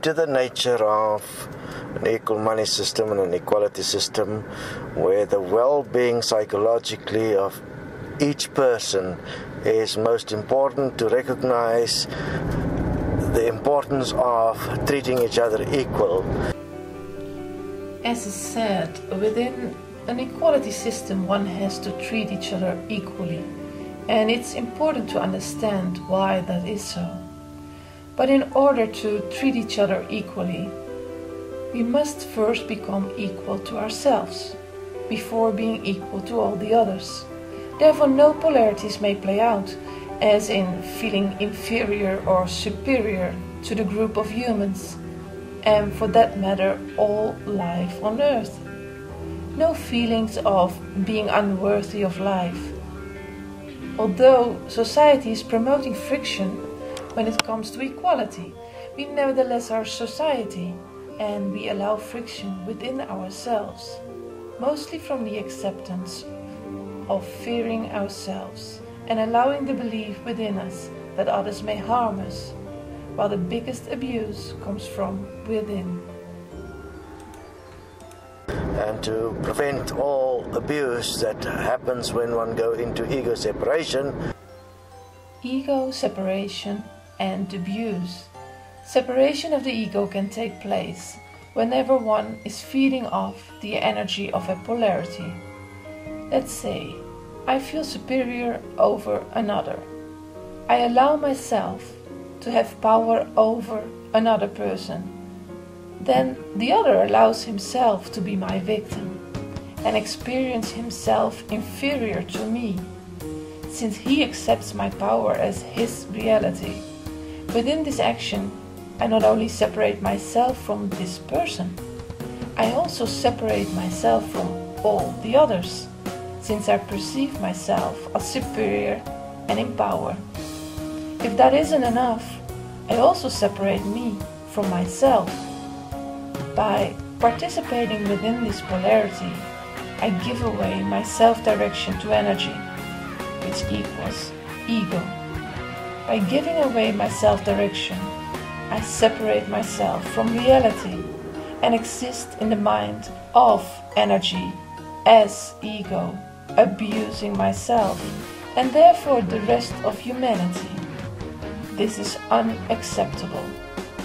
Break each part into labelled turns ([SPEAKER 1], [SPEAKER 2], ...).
[SPEAKER 1] to the nature of an equal money system and an equality system where the well-being psychologically of each person is most important, to recognize the importance of treating each other equal.
[SPEAKER 2] As is said, within an equality system one has to treat each other equally, and it's important to understand why that is so. But in order to treat each other equally, we must first become equal to ourselves, before being equal to all the others. Therefore no polarities may play out, as in feeling inferior or superior to the group of humans, and for that matter all life on earth. No feelings of being unworthy of life. Although society is promoting friction when it comes to equality, we nevertheless are society, and we allow friction within ourselves, mostly from the acceptance of fearing ourselves and allowing the belief within us that others may harm us, while the biggest abuse comes from within.
[SPEAKER 1] And to prevent all abuse that happens when one goes into ego separation.
[SPEAKER 2] Ego separation and abuse. Separation of the ego can take place whenever one is feeding off the energy of a polarity. Let's say, I feel superior over another. I allow myself to have power over another person. Then the other allows himself to be my victim and experience himself inferior to me, since he accepts my power as his reality. Within this action, I not only separate myself from this person, I also separate myself from all the others, since I perceive myself as superior and in power. If that isn't enough, I also separate me from myself. By participating within this polarity, I give away my self-direction to energy, which equals ego. By giving away my self-direction, I separate myself from reality and exist in the mind of energy as ego, abusing myself and therefore the rest of humanity. This is unacceptable,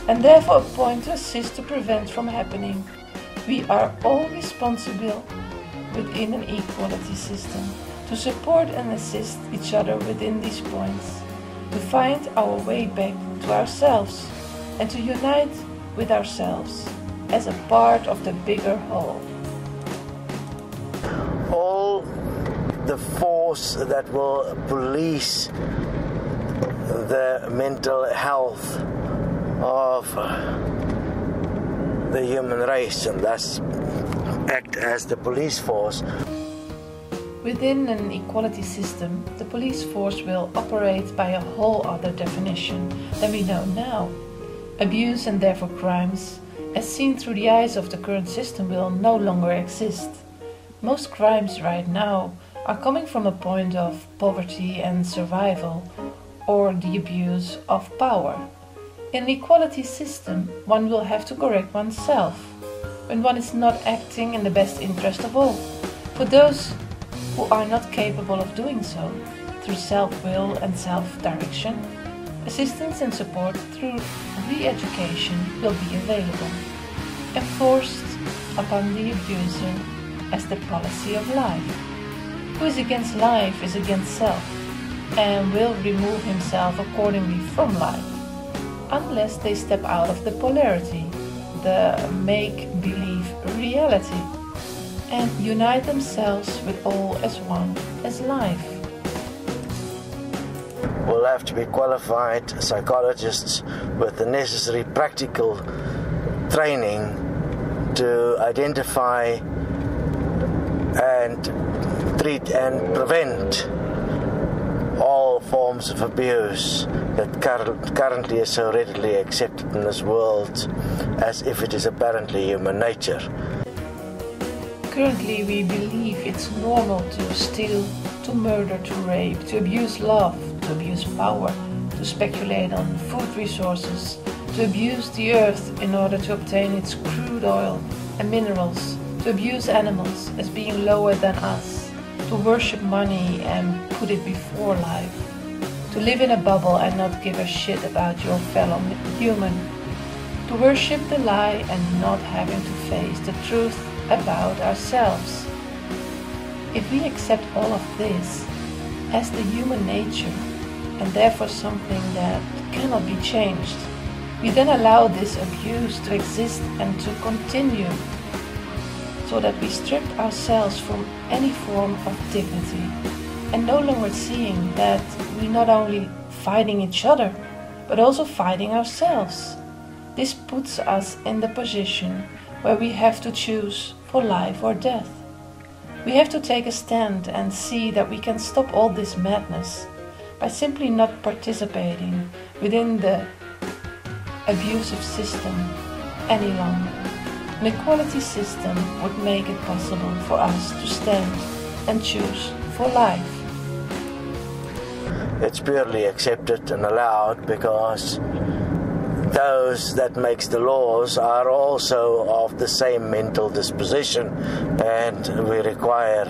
[SPEAKER 2] and therefore a point to assist to prevent from happening. We are all responsible within an equality system to support and assist each other within these points, to find our way back to ourselves and to unite with ourselves as a part of the bigger whole.
[SPEAKER 1] All the force that will police the mental health of the human race and thus act as the police force.
[SPEAKER 2] Within an equality system, the police force will operate by a whole other definition than we know now. Abuse and therefore crimes, as seen through the eyes of the current system, will no longer exist. Most crimes right now are coming from a point of poverty and survival, or the abuse of power. In an equality system, one will have to correct oneself when one is not acting in the best interest of all. For those who are not capable of doing so, through self-will and self-direction, assistance and support through re-education will be available, enforced upon the abuser as the policy of life. Who is against life is against self, and will remove himself accordingly from life, unless they step out of the polarity, the make-believe reality, and unite themselves with all as one as life.
[SPEAKER 1] We'll have to be qualified psychologists with the necessary practical training to identify and treat and prevent all forms of abuse that currently is so readily accepted in this world as if it is apparently human nature.
[SPEAKER 2] Currently we believe it's normal to steal, to murder, to rape, to abuse love, to abuse power, to speculate on food resources, to abuse the earth in order to obtain its crude oil and minerals, to abuse animals as being lower than us, to worship money and put it before life, to live in a bubble and not give a shit about your fellow human, to worship the lie and not having to face the truth about ourselves. If we accept all of this as the human nature, and therefore something that cannot be changed, we then allow this abuse to exist and to continue, so that we strip ourselves from any form of dignity, and no longer seeing that we not only fighting each other, but also fighting ourselves. This puts us in the position where we have to choose for life or death. We have to take a stand and see that we can stop all this madness by simply not participating within the abusive system any longer. An equality system would make it possible for us to stand and choose for life.
[SPEAKER 1] It's purely accepted and allowed because those that makes the laws are also of the same mental disposition, and we require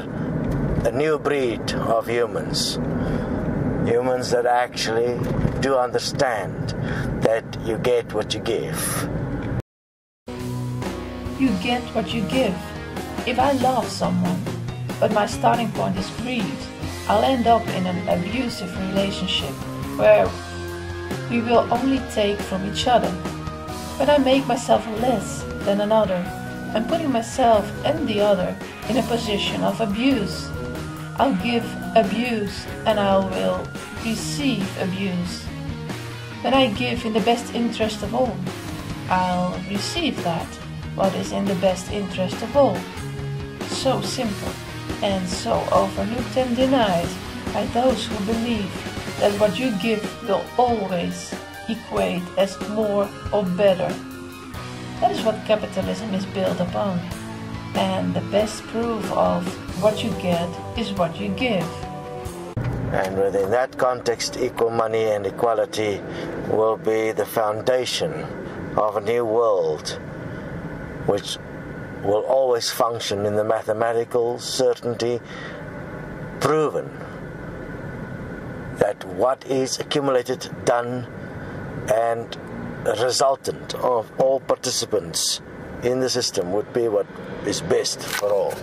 [SPEAKER 1] a new breed of humans. Humans that actually do understand that you get what you give.
[SPEAKER 2] You get what you give. If I love someone, but my starting point is greed, I'll end up in an abusive relationship where we will only take from each other. When I make myself less than another, I'm putting myself and the other in a position of abuse. I'll give abuse and I will receive abuse. When I give in the best interest of all, I'll receive that, what is in the best interest of all. So simple and so overlooked and denied by those who believe that what you give will always equate as more or better. That is what capitalism is built upon. And the best proof of what you get is what you give.
[SPEAKER 1] And within that context, equal money and equality will be the foundation of a new world, which will always function in the mathematical certainty proven that what is accumulated, done, and resultant of all participants in the system would be what is best for all.